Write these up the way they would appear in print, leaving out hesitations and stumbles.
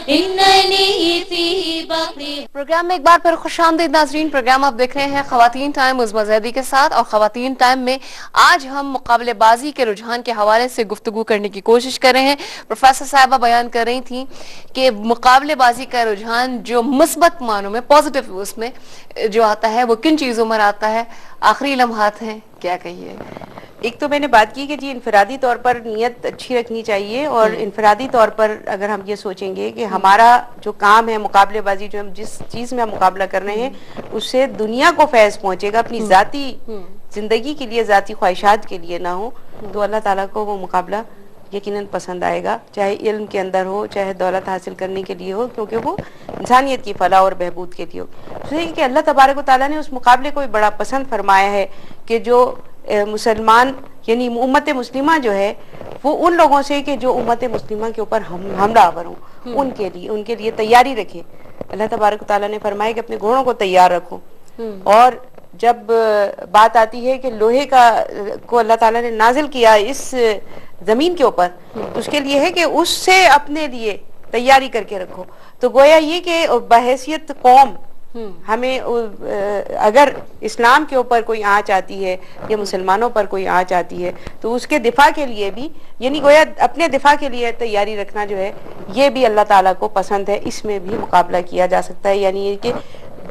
إنني فيه بقي. پروگرام میں ایک بار پھر خوش آمدید ناظرین. پروگرام آپ دیکھ رہے ہیں خواتین ٹائم عظمیٰ زیدی کے ساتھ، اور خواتین ٹائم میں آج ہم مقابلے بازی کے رجحان کے حوالے سے گفتگو کرنے کی کوشش کر رہے ہیں. پروفیسر صاحبہ بیان کر رہی تھیں کہ مقابلے بازی کا رجحان جو مثبت معنوں میں، پازیٹیو اس میں جو آتا ہے وہ کن چیزوں میں آتا ہے، آخری لمحات ہیں، کیا کہیے؟ ایک تو میں نے بات کی کہ جی انفرادی طور پر نیت اچھی رکھنی چاہیے، اور انفرادی طور پر اگر ہم یہ سوچیں گے کہ ہمارا جو کام ہے مقابلے بازی، جو ہم جس چیز میں ہم مقابلہ کر رہے ہیں اس سے دنیا کو فیض پہنچے گا، اپنی ذاتی زندگی کے لیے، ذاتی خواہشات کے لیے نہ ہو، تو اللہ تعالیٰ کو وہ مقابلہ یقیناً پسند آئے گا، چاہے علم کے اندر ہو، چاہے دولت حاصل کرنے کے لیے ہو، کیونکہ وہ انسانیت کی فلاح اور بہبود کے لیے ہو. تو یہ کہ اللہ تبارک و تعالیٰ نے اس مقابلے کو بڑا پسند فرمایا ہے کہ جو مسلمان یعنی امت مسلمہ جو ہے وہ ان لوگوں سے کہ جو امت مسلمہ کے اوپر حملہ آور ہوں، ان کے لیے تیاری رکھے. اللہ تبارک و تعالیٰ نے فرمایا کہ اپنے گھوڑوں کو تیار رکھو. اور جب بات آتی ہے کہ لوہے کو اللہ تعالیٰ نے نازل کیا اس زمین کے اوپر، تو اس کے لیے ہے کہ اس سے اپنے لیے تیاری کر کے رکھو. تو گویا یہ کہ بحیثیت قوم ہمیں اگر اسلام کے اوپر کوئی آنچ آتی ہے یا مسلمانوں پر کوئی آنچ آتی ہے تو اس کے دفاع کے لیے بھی، یعنی گویا اپنے دفاع کے لیے تیاری رکھنا جو ہے یہ بھی اللہ تعالیٰ کو پسند ہے. اس میں بھی مقابلہ کیا جا سکتا ہے، یعنی یہ کہ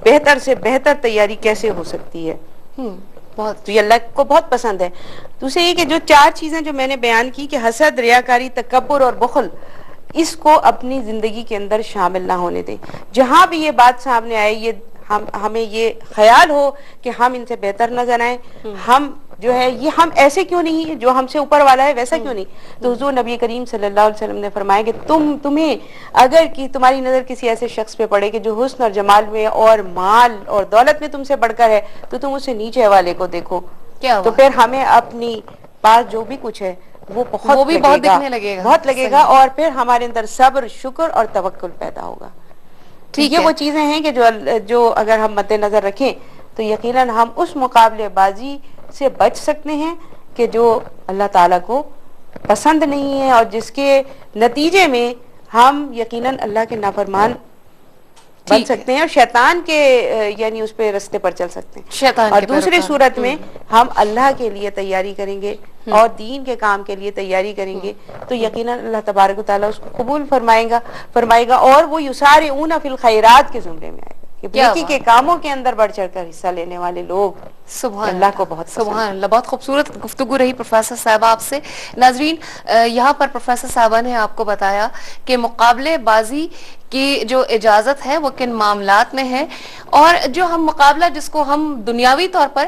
بہتر سے بہتر تیاری کیسے ہو سکتی ہے، تو یہ اللہ کو بہت پسند ہے. دوسرے یہ کہ جو چار چیزیں جو میں نے بیان کی کہ حسد، ریاکاری، تکبر اور بخل، اس کو اپنی زندگی کے اندر شامل نہ ہونے دیں. جہاں بھی یہ بات سامنے آئے، یہ ہمیں یہ خیال ہو کہ ہم ان سے بہتر نظر آئیں، ہم جو ہے یہ ہم ایسے کیوں نہیں، جو ہم سے اوپر والا ہے ویسا کیوں نہیں. تو حضور نبی کریم صلی اللہ علیہ وسلم نے فرمایا کہ تمہیں اگر کہ تمہاری نظر کسی ایسے شخص پہ پڑے کہ جو حسن اور جمال میں اور مال اور دولت میں تم سے بڑھ کر ہے، تو تم اسے نیچے والے کو دیکھو. تو پھر ہمیں اپنی پاس جو بھی کچھ ہے وہ بہت لگے گا، اور پھر ہمارے اندر صبر، شکر اور توکل پیدا ہوگا. یہ وہ چیزیں ہیں کہ جو اگر ہم مد نظر رکھیں تو یقیناً ہم اس مقابلے بازی سے بچ سکتے ہیں کہ جو اللہ تعالیٰ کو پسند نہیں ہے، اور جس کے نتیجے میں ہم یقیناً اللہ کے نافرمان بن سکتے ہیں اور شیطان کے یعنی اس پہ رستے پر چل سکتے ہیں. اور دوسری صورت میں ہم اللہ کے لیے تیاری کریں گے اور دین کے کام کے لیے تیاری کریں گے تو یقیناً اللہ تبارک و تعالیٰ اس کو قبول فرمائے گا اور وہ یسارعون فی الخیرات کے زمرے میں آئے گا کہ نیکی کے کاموں کے اندر بڑھ چڑھ کر حصہ لینے والے لوگ سبحان اللہ کو بہت سبحان اللہ. بہت خوبصورت گفتگو رہی پروفیسر صاحبہ آپ سے. ناظرین، یہاں پر پروفیسر صاحبہ نے آپ کو بتایا کہ مقابلے بازی کی جو اجازت ہے وہ کن معاملات میں ہے، اور جو ہم مقابلہ جس کو ہم دنیاوی طور پر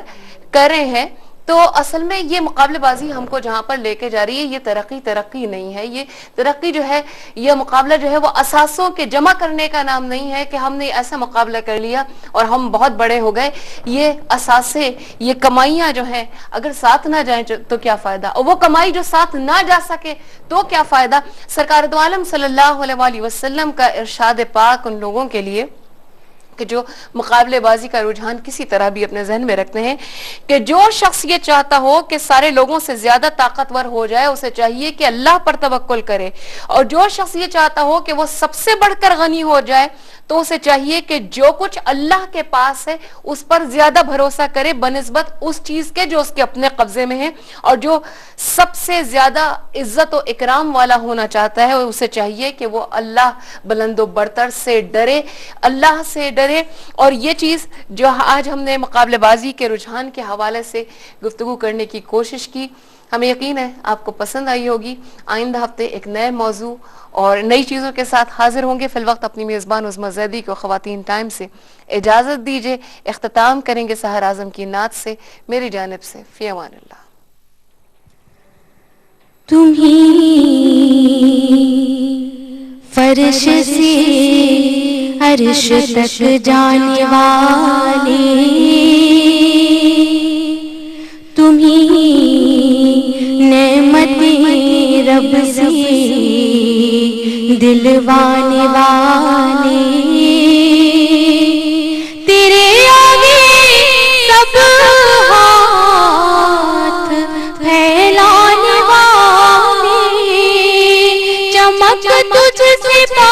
کر رہے ہیں، تو اصل میں یہ مقابلے بازی ہم کو جہاں پر لے کے جا رہی ہے یہ ترقی نہیں ہے. یہ ترقی جو ہے، یہ مقابلہ جو ہے وہ اساسوں کے جمع کرنے کا نام نہیں ہے کہ ہم نے ایسا مقابلہ کر لیا اور ہم بہت بڑے ہو گئے. یہ اساسے، یہ کمائیاں جو ہیں اگر ساتھ نہ جائیں تو کیا فائدہ، اور وہ کمائی جو ساتھ نہ جا سکے تو کیا فائدہ. سرکار دو عالم صلی اللہ علیہ وآلہ وسلم کا ارشاد پاک ان لوگوں کے لیے کہ جو مقابلے بازی کا رجحان کسی طرح بھی اپنے ذہن میں رکھتے ہیں کہ جو شخص یہ چاہتا ہو کہ سارے لوگوں سے زیادہ طاقتور ہو جائے، اسے چاہیے کہ اللہ پر توکل کرے، اور جو شخص یہ چاہتا ہو کہ وہ سب سے بڑھ کر غنی ہو جائے تو اسے چاہیے کہ جو کچھ اللہ کے پاس ہے اس پر زیادہ بھروسہ کرے بنسبت اس چیز کے جو اس کے اپنے قبضے میں ہے. اور جو سب سے زیادہ عزت و اکرام والا ہونا چاہتا ہے اسے چاہیے کہ وہ اللہ بلند و برتر سے ڈرے، اللہ سے ڈرے. اور یہ چیز جو آج ہم نے مقابلے بازی کے رجحان کے حوالے سے گفتگو کرنے کی کوشش کی، ہمیں یقین ہے آپ کو پسند آئی ہوگی. آئندہ ہفتے ایک نئے موضوع اور نئی چیزوں کے ساتھ حاضر ہوں گے. فی الوقت اپنی میزبان عظمیٰ زیدی کو خواتین ٹائم سے اجازت دیجیے. اختتام کریں گے سحر اعظم کی نعت سے. میری جانب سے فی امان اللہ. تمہیں فرش سے عرش تک جانے والے، تمہیں نعمتیں رب سے دلوانے والے، تیرے آگے سب ہاتھ پھیلانے والے، چمک تجھ سے پا